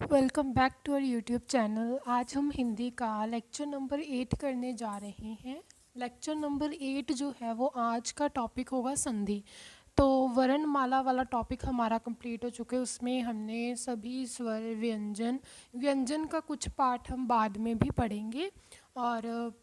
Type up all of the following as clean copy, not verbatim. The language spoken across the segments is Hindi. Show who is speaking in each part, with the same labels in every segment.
Speaker 1: Welcome back to our YouTube channel. आज हम हिंदी का लेक्चर नंबर 8 करने जा रहे हैं। लेक्चर नंबर 8 जो है वो आज का टॉपिक होगा संधि। तो वर्णमाला वाला टॉपिक हमारा कंप्लीट हो चुका है। उसमें हमने सभी स्वर व्यंजन व्यंजन का कुछ पार्ट हम बाद में भी पढ़ेंगे। और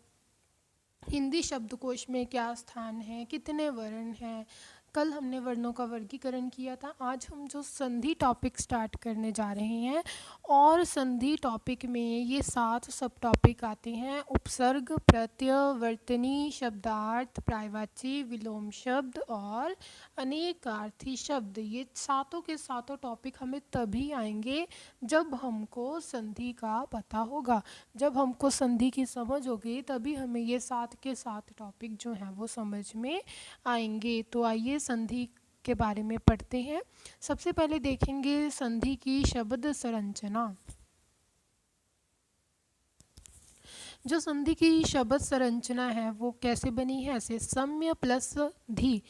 Speaker 1: हिंदी शब्दकोश में क्या स्थान है, कितने वर्ण हैं। कल हमने वर्णों का वर्गीकरण किया था। आज हम जो संधि टॉपिक स्टार्ट करने जा रहे हैं, और संधि टॉपिक में ये 7 सब टॉपिक आते हैं: उपसर्ग, प्रत्यय, वर्तनी, शब्दार्थ, पर्यायवाची, विलोम शब्द और अनेकार्थी शब्द। ये सातों के सातों टॉपिक हमें तभी आएंगे जब हमको संधि का पता होगा। जब हमको संधि की समझ होगी तभी हमें ये 7 के 7 टॉपिक जो हैं वो समझ में आएंगे। तो आइए संधि के बारे में पढ़ते हैं। सबसे पहले देखेंगे संधि की शब्द संरचना। जो संधि की शब्द संरचना है वो कैसे बनी है? ऐसे सम्य प्लस धी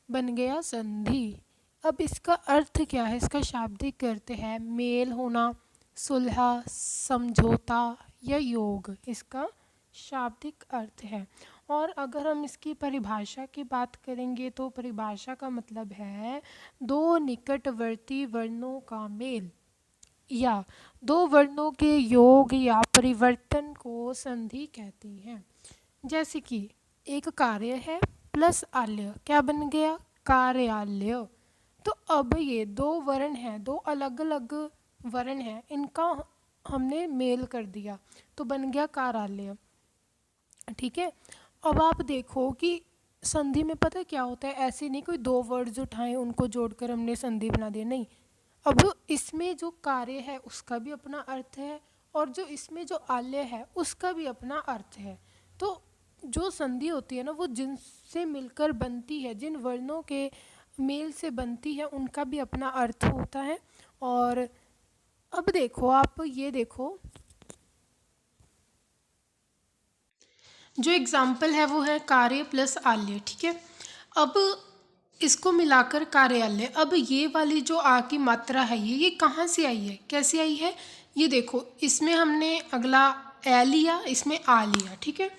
Speaker 1: बन गया संधि। अब इसका अर्थ क्या है? इसका शाब्दिक अर्थ है मेल होना, सुलह, समझौता या योग, इसका शाब्दिक अर्थ है। और अगर हम इसकी परिभाषा की बात करेंगे तो परिभाषा का मतलब है दो निकटवर्ती वर्णों का मेल या दो वर्णों के योग या परिवर्तन को संधि कहते हैं। जैसे कि एक कार्य है प्लस आल्य, क्या बन गया? कार्यालय। तो अब ये दो वर्ण हैं, दो अलग अलग वर्ण हैं, इनका हमने मेल कर दिया तो बन गया कार्यालय। ठीक है। अब आप देखो कि संधि में पता क्या होता है, ऐसे नहीं कोई दो वर्ड्स उठाए उनको जोड़कर हमने संधि बना दिया, नहीं। अब इसमें जो कार्य है उसका भी अपना अर्थ है और जो इसमें जो आल्य है उसका भी अपना अर्थ है। तो जो संधि होती है ना, वो जिनसे मिलकर बनती है, जिन वर्णों के मेल से बनती है, उनका भी अपना अर्थ होता है। और अब देखो, आप ये देखो, जो एग्जाम्पल है वो है कार्य प्लस आल्य। ठीक है। अब इसको मिलाकर कार्यालय। अब ये वाली जो आ की मात्रा है ये कहाँ से आई है, कैसे आई है? ये देखो, इसमें हमने अगला ए लिया, इसमें आ लिया। ठीक है।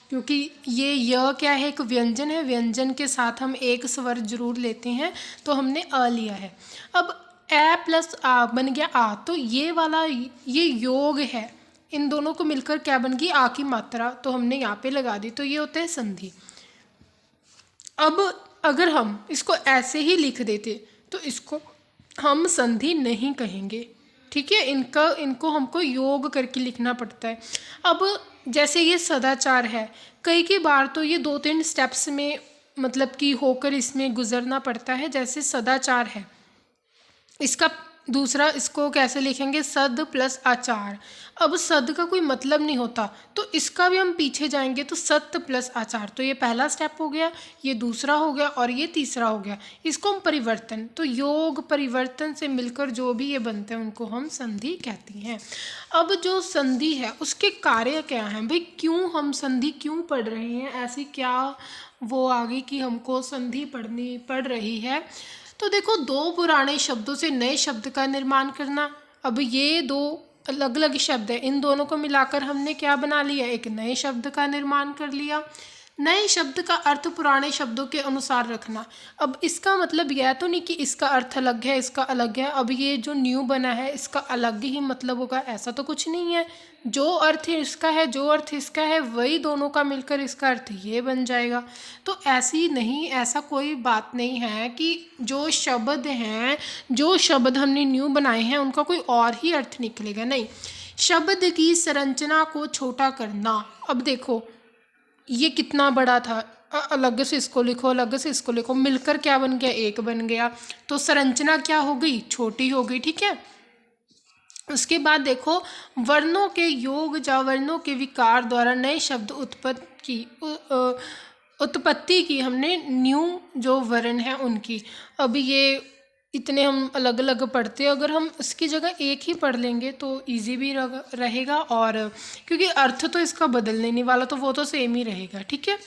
Speaker 1: क्योंकि ये य क्या है, एक व्यंजन है, व्यंजन के साथ हम एक स्वर जरूर लेते हैं, तो हमने अ लिया है। अब ए प्लस आ बन गया आ, तो ये वाला ये योग है, इन दोनों को मिलकर क्या बन गई? आ की मात्रा, तो हमने यहाँ पे लगा दी, तो ये होता है संधि। अब अगर हम इसको ऐसे ही लिख देते तो इसको हम संधि नहीं कहेंगे। ठीक है। इनको हमको योग करके लिखना पड़ता है। अब जैसे ये सदाचार है, कई बार तो ये 2-3 स्टेप्स में मतलब कि होकर इसमें गुजरना पड़ता है। जैसे सदाचार है, इसका दूसरा इसको कैसे लिखेंगे? सद प्लस आचार। अब सद का कोई मतलब नहीं होता, तो इसका भी हम पीछे जाएंगे तो सत्य प्लस आचार। तो ये पहला स्टेप हो गया, ये दूसरा हो गया और ये तीसरा हो गया। इसको हम परिवर्तन, तो योग परिवर्तन से मिलकर जो भी ये बनते हैं उनको हम संधि कहते हैं। अब जो संधि है उसके कार्य क्या हैं भाई? क्यों हम संधि क्यों पढ़ रहे हैं? ऐसी क्या वो आगे कि हमको संधि पढ़नी पड़ रही है? तो देखो, दो पुराने शब्दों से नए शब्द का निर्माण करना। अब ये दो अलग अलग शब्द है, इन दोनों को मिलाकर हमने क्या बना लिया? एक नए शब्द का निर्माण कर लिया। नए शब्द का अर्थ पुराने शब्दों के अनुसार रखना। अब इसका मतलब यह तो नहीं कि इसका अर्थ अलग है, इसका अलग है, अब ये जो न्यू बना है इसका अलग ही मतलब होगा, ऐसा तो कुछ नहीं है। जो अर्थ इसका है, जो अर्थ इसका है, वही दोनों का मिलकर इसका अर्थ ये बन जाएगा। तो ऐसी नहीं, ऐसा कोई बात नहीं है कि जो शब्द हैं, जो शब्द हमने न्यू बनाए हैं उनका कोई और ही अर्थ निकलेगा, नहीं। शब्द की संरचना को छोटा करना। अब देखो, ये कितना बड़ा था, अलग से इसको लिखो, अलग से इसको लिखो, मिलकर क्या बन गया? एक बन गया। तो संरचना क्या हो गई? छोटी हो गई। ठीक है। उसके बाद देखो, वर्णों के योग या वर्णों के विकार द्वारा नए शब्द उत्पत्ति की हमने न्यू जो वर्ण है उनकी। अब ये इतने हम अलग अलग पढ़ते हैं, अगर हम इसकी जगह एक ही पढ़ लेंगे तो इजी भी रहेगा, और क्योंकि अर्थ तो इसका बदलने नहीं वाला, तो वो तो सेम ही रहेगा। ठीक है।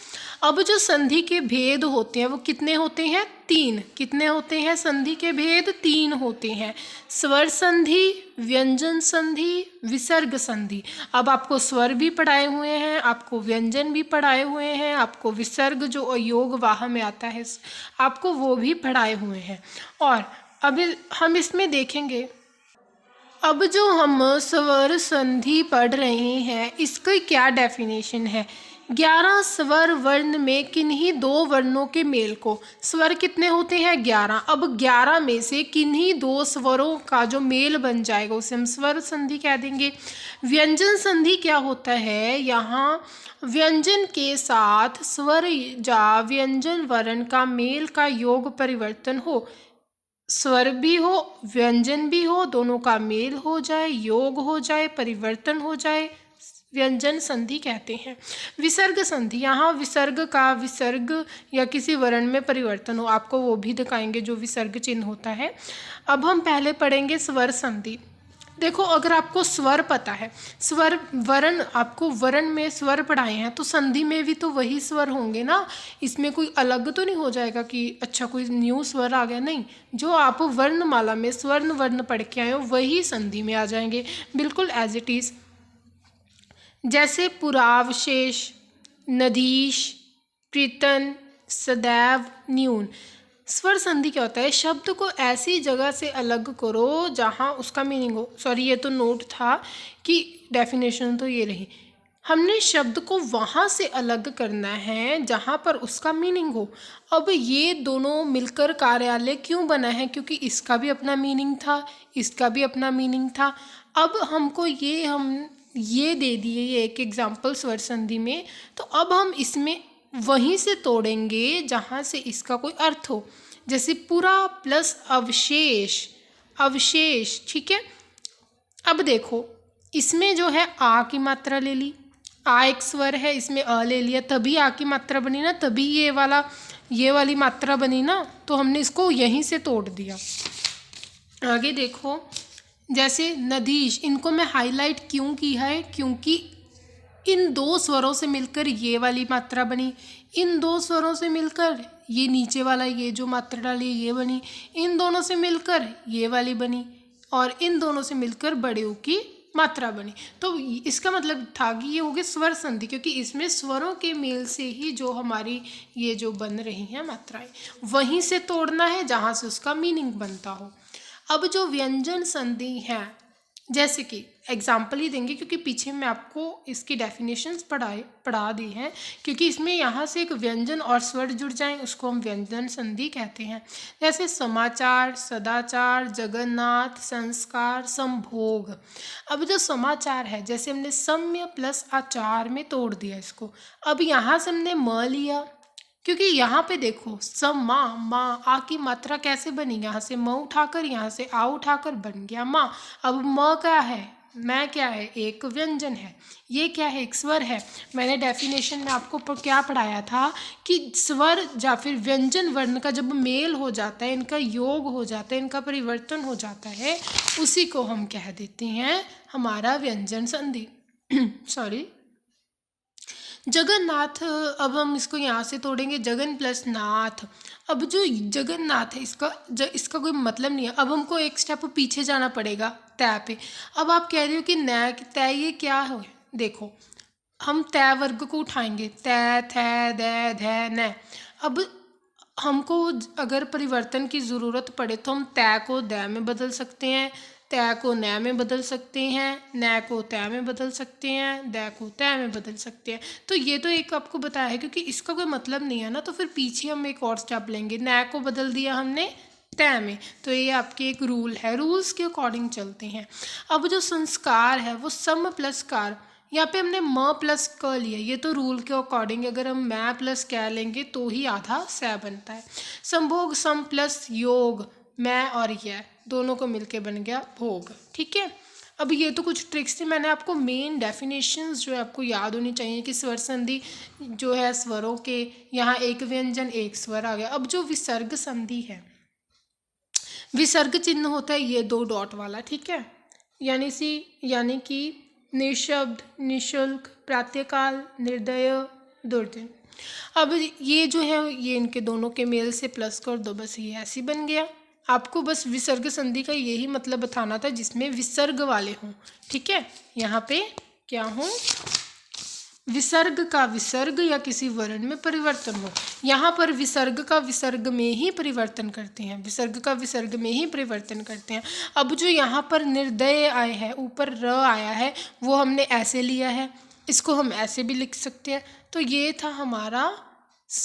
Speaker 1: अब जो संधि के भेद होते हैं वो कितने होते हैं? तीन। कितने होते हैं संधि के भेद? तीन होते हैं। स्वर संधि, व्यंजन संधि, विसर्ग संधि। अब आपको स्वर भी पढ़ाए हुए हैं, आपको व्यंजन भी पढ़ाए हुए हैं, आपको विसर्ग जो योग वाह में आता है आपको वो भी पढ़ाए हुए हैं। और अब हम इसमें देखेंगे, अब जो हम स्वर संधि पढ़ रहे हैं इसकी क्या डेफिनेशन है। 11 स्वर वर्ण में किन्हीं दो वर्णों के मेल को, स्वर कितने होते हैं? 11। अब 11 में से किन्हीं दो स्वरों का जो मेल बन जाएगा उसे हम स्वर संधि कह देंगे। व्यंजन संधि क्या होता है? यहाँ व्यंजन के साथ स्वर या व्यंजन वर्ण का मेल का योग परिवर्तन हो, स्वर भी हो व्यंजन भी हो, दोनों का मेल हो जाए, योग हो जाए, परिवर्तन हो जाए, व्यंजन संधि कहते हैं। विसर्ग संधि, यहाँ विसर्ग का विसर्ग या किसी वर्ण में परिवर्तन हो, आपको वो भी दिखाएंगे जो विसर्ग चिन्ह होता है। अब हम पहले पढ़ेंगे स्वर संधि। देखो, अगर आपको स्वर पता है, स्वर वर्ण, आपको वर्ण में स्वर पढ़ाए हैं तो संधि में भी तो वही स्वर होंगे ना। इसमें कोई अलग तो नहीं हो जाएगा कि अच्छा कोई न्यू स्वर आ गया, नहीं। जो आप वर्णमाला में स्वर्ण वर्ण पढ़ के आए हो वही संधि में आ जाएंगे, बिल्कुल एज इट इज़। जैसे पुरावशेष, नदीश, प्रीतन, सदैव, न्यून। स्वर संधि क्या होता है? शब्द को ऐसी जगह से अलग करो जहाँ उसका मीनिंग हो। सॉरी, ये तो नोट था कि डेफिनेशन तो ये रही। हमने शब्द को वहाँ से अलग करना है जहाँ पर उसका मीनिंग हो। अब ये दोनों मिलकर कार्यालय क्यों बना है? क्योंकि इसका भी अपना मीनिंग था, इसका भी अपना मीनिंग था। अब हमको ये दे दिए, ये एक एग्जाम्पल स्वर संधि में, तो अब हम इसमें वहीं से तोड़ेंगे जहाँ से इसका कोई अर्थ हो। जैसे पूरा प्लस अवशेष, अवशेष, ठीक है। अब देखो, इसमें जो है आ की मात्रा ले ली, आ एक स्वर है, इसमें अ ले लिया, तभी आ की मात्रा बनी ना, तभी ये वाली मात्रा बनी ना, तो हमने इसको यहीं से तोड़ दिया। आगे देखो, जैसे नदीश, इनको मैं हाईलाइट क्यों की है? क्योंकि इन दो स्वरों से मिलकर ये वाली मात्रा बनी, इन दो स्वरों से मिलकर ये नीचे वाला ये जो मात्रा डाली ये बनी, इन दोनों से मिलकर ये वाली बनी, और इन दोनों से मिलकर बड़े ऊ की मात्रा बनी। तो इसका मतलब था कि ये हो गई स्वर संधि, क्योंकि इसमें स्वरों के मेल से ही जो हमारी ये जो बन रही हैं मात्राएं, वहीं से तोड़ना है जहाँ से उसका मीनिंग बनता हो। अब जो व्यंजन संधि हैं, जैसे कि एग्जाम्पल ही देंगे क्योंकि पीछे मैं आपको इसकी डेफिनेशंस पढ़ा दी हैं, क्योंकि इसमें यहाँ से एक व्यंजन और स्वर जुड़ जाएं उसको हम व्यंजन संधि कहते हैं। जैसे समाचार, सदाचार, जगन्नाथ, संस्कार, संभोग। अब जो समाचार है, जैसे हमने सम्य प्लस आचार में तोड़ दिया इसको। अब यहाँ से हमने म लिया, क्योंकि यहाँ पे देखो सम माँ, माँ आ की मात्रा कैसे बनी? यहाँ से म उठाकर, यहाँ से आ उठाकर बन गया माँ। अब म क्या है? मैं क्या है? एक व्यंजन है। ये क्या है? एक स्वर है। मैंने डेफिनेशन में आपको क्या पढ़ाया था कि स्वर या फिर व्यंजन वर्ण का जब मेल हो जाता है, इनका योग हो जाता है, इनका परिवर्तन हो जाता है, उसी को हम कह देते हैं हमारा व्यंजन संधि। सॉरी, जगन्नाथ। अब हम इसको यहाँ से तोड़ेंगे, जगन प्लस नाथ। अब जो जगन्नाथ है इसका कोई मतलब नहीं है। अब हमको एक स्टेप पीछे जाना पड़ेगा तय पे। अब आप कह रहे हो कि नय तय ये क्या है? देखो, हम तय वर्ग को उठाएंगे, तय, थ, द, ध, न। अब हमको अगर परिवर्तन की ज़रूरत पड़े तो हम तय को द में बदल सकते हैं, तय को न में बदल सकते हैं, न को तय में बदल सकते हैं, द को तय में बदल सकते हैं। तो ये तो एक आपको बताया है, क्योंकि इसका कोई मतलब नहीं है ना, तो फिर पीछे हम एक और स्टेप लेंगे। न को बदल दिया हमने तय में, तो ये आपके एक रूल है, रूल्स के अकॉर्डिंग चलते हैं। अब जो संस्कार है वो सम प्लस कार, यहाँ पे हमने म प्लस क लिया, ये तो रूल के अकॉर्डिंग, अगर हम मैं प्लस क लेंगे तो ही आधा स बनता है। संभोग सम प्लस योग, मैं और यह दोनों को मिलके बन गया भोग। ठीक है, अब ये तो कुछ ट्रिक्स थी, मैंने आपको मेन डेफिनेशंस जो है आपको याद होनी चाहिए कि स्वर संधि जो है स्वरों के, यहाँ एक व्यंजन एक स्वर आ गया। अब जो विसर्ग संधि है, विसर्ग चिन्ह होता है ये दो डॉट वाला, ठीक है, यानी कि निःशब्द, निःशुल्क, प्रातःकाल, निर्दय, 2 अब ये जो है ये इनके दोनों के मेल से प्लस कर दो, बस ये ऐसे ही बन गया। आपको बस विसर्ग संधि का यही मतलब बताना था जिसमें विसर्ग वाले हों, ठीक है। यहाँ पे क्या हो, विसर्ग का विसर्ग या किसी वर्ण में परिवर्तन हो। यहाँ पर विसर्ग का विसर्ग में ही परिवर्तन करते हैं, विसर्ग का विसर्ग में ही परिवर्तन करते हैं। अब जो यहाँ पर निर्दय आए है, ऊपर र आया है, वो हमने ऐसे लिया है, इसको हम ऐसे भी लिख सकते हैं। तो ये था हमारा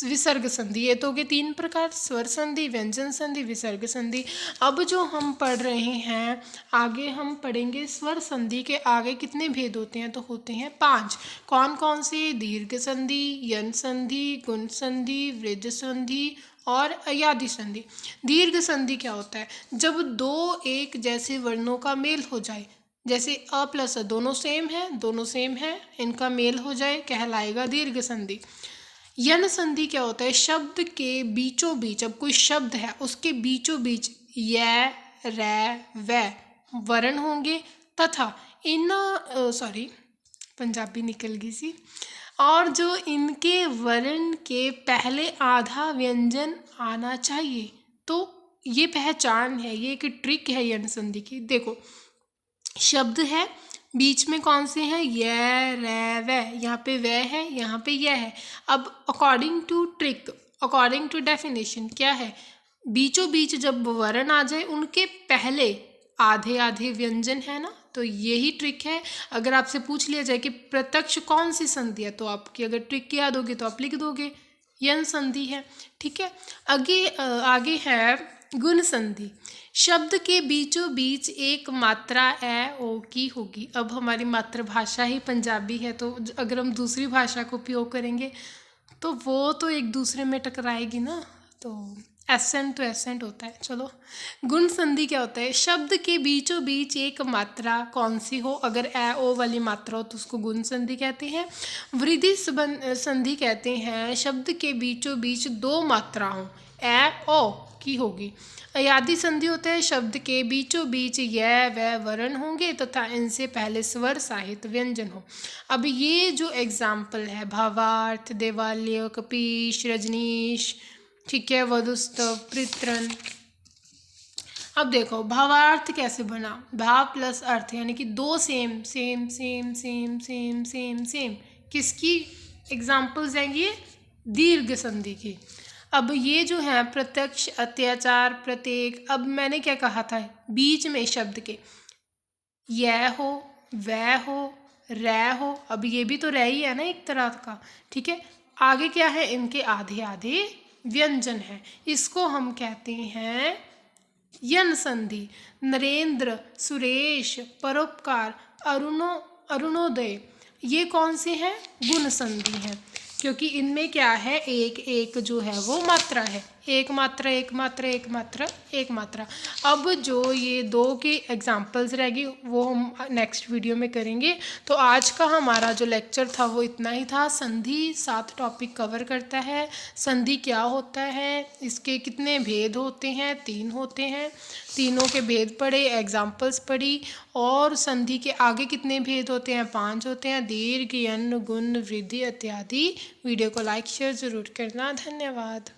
Speaker 1: विसर्ग संधि। ये तो हो गए 3 प्रकार, स्वर संधि, व्यंजन संधि, विसर्ग संधि। अब जो हम पढ़ रहे हैं आगे हम पढ़ेंगे स्वर संधि के आगे कितने भेद होते हैं, तो होते हैं 5। कौन कौन से? दीर्घ संधि, यन संधि, गुण संधि, वृद्ध संधि और अयादि संधि। दीर्घ संधि क्या होता है? जब 2 एक जैसे वर्णों का मेल हो जाए, जैसे अ प्लस अ दोनों सेम है, दोनों सेम है, इनका मेल हो जाए, कहलाएगा दीर्घ संधि। यन संधि क्या होता है? शब्द के बीचों बीच, अब कोई शब्द है उसके बीचों बीच य, रै, वै वर्ण होंगे तथा इन पंजाबी निकल गई सी, और जो इनके वर्ण के पहले आधा व्यंजन आना चाहिए। तो ये पहचान है, ये एक ट्रिक है यन संधि की। देखो, शब्द है, बीच में कौन से हैं? य, रै, वै। यहाँ पे वै है, यहाँ पे यह है। अब according to trick, according to definition क्या है? बीचों बीच जब वर्ण आ जाए उनके पहले आधे आधे व्यंजन है ना, तो यही ट्रिक है। अगर आपसे पूछ लिया जाए कि प्रत्यक्ष कौन सी संधि है, तो आपकी अगर ट्रिक याद होगी तो आप लिख दोगे यन संधि है, ठीक है। आगे है गुण संधि। शब्द के बीचों बीच एक मात्रा ए ओ की होगी। अब हमारी मातृभाषा ही पंजाबी है, तो अगर हम दूसरी भाषा को उपयोग करेंगे तो वो तो एक दूसरे में टकराएगी ना, तो एसेंट तो एसेंट होता है। चलो, गुण संधि क्या होता है? शब्द के बीचों बीच एक मात्रा कौन सी हो, अगर ए ओ वाली मात्रा हो तो उसको गुण संधि कहते हैं। वृद्धि संधि कहते हैं शब्द के बीचों बीच 2 मात्रा हो, ए ओ की होगी। अयादि संधि होता है शब्द के बीचों बीच य व वर्ण होंगे तथा इनसे पहले स्वर साहित्य व्यंजन हो। अब ये जो एग्जाम्पल है, भावार्थ, देवालय, कपीश, रजनीश, ठीक है, वधुस्तव, पृत्रन। अब देखो भावार्थ कैसे बना, भाव प्लस अर्थ, यानी कि 2 same same same same same same same. किसकी एग्जाम्पल्स हैं ये? दीर्घ संधि की। अब ये जो है प्रत्यक्ष, अत्याचार, प्रत्येक। अब मैंने क्या कहा था, बीच में शब्द के यह हो, वह हो, रै हो। अब ये भी तो रै ही है ना एक तरह का, ठीक है। आगे क्या है? इनके आधे आधे व्यंजन है, इसको हम कहते हैं यन संधि। नरेंद्र, सुरेश, परोपकार, अरुणोदय, ये कौन से हैं? गुण संधि हैं, क्योंकि इनमें क्या है? एक एक जो है वो मात्रा है, एक मात्रा एक मात्रा एक मात्रा एक मात्रा। अब जो ये 2 के एग्जाम्पल्स रहेगी वो हम नेक्स्ट वीडियो में करेंगे। तो आज का हमारा जो लेक्चर था वो इतना ही था। संधि 7 टॉपिक कवर करता है। संधि क्या होता है, इसके कितने भेद होते हैं? 3 होते हैं, तीनों के भेद पढ़े, एग्जाम्पल्स पढ़ी। और संधि के आगे कितने भेद होते हैं? 5 होते हैं, दीर्घ, यन, गुण, वृद्धि इत्यादि। वीडियो को लाइक शेयर ज़रूर करना। धन्यवाद।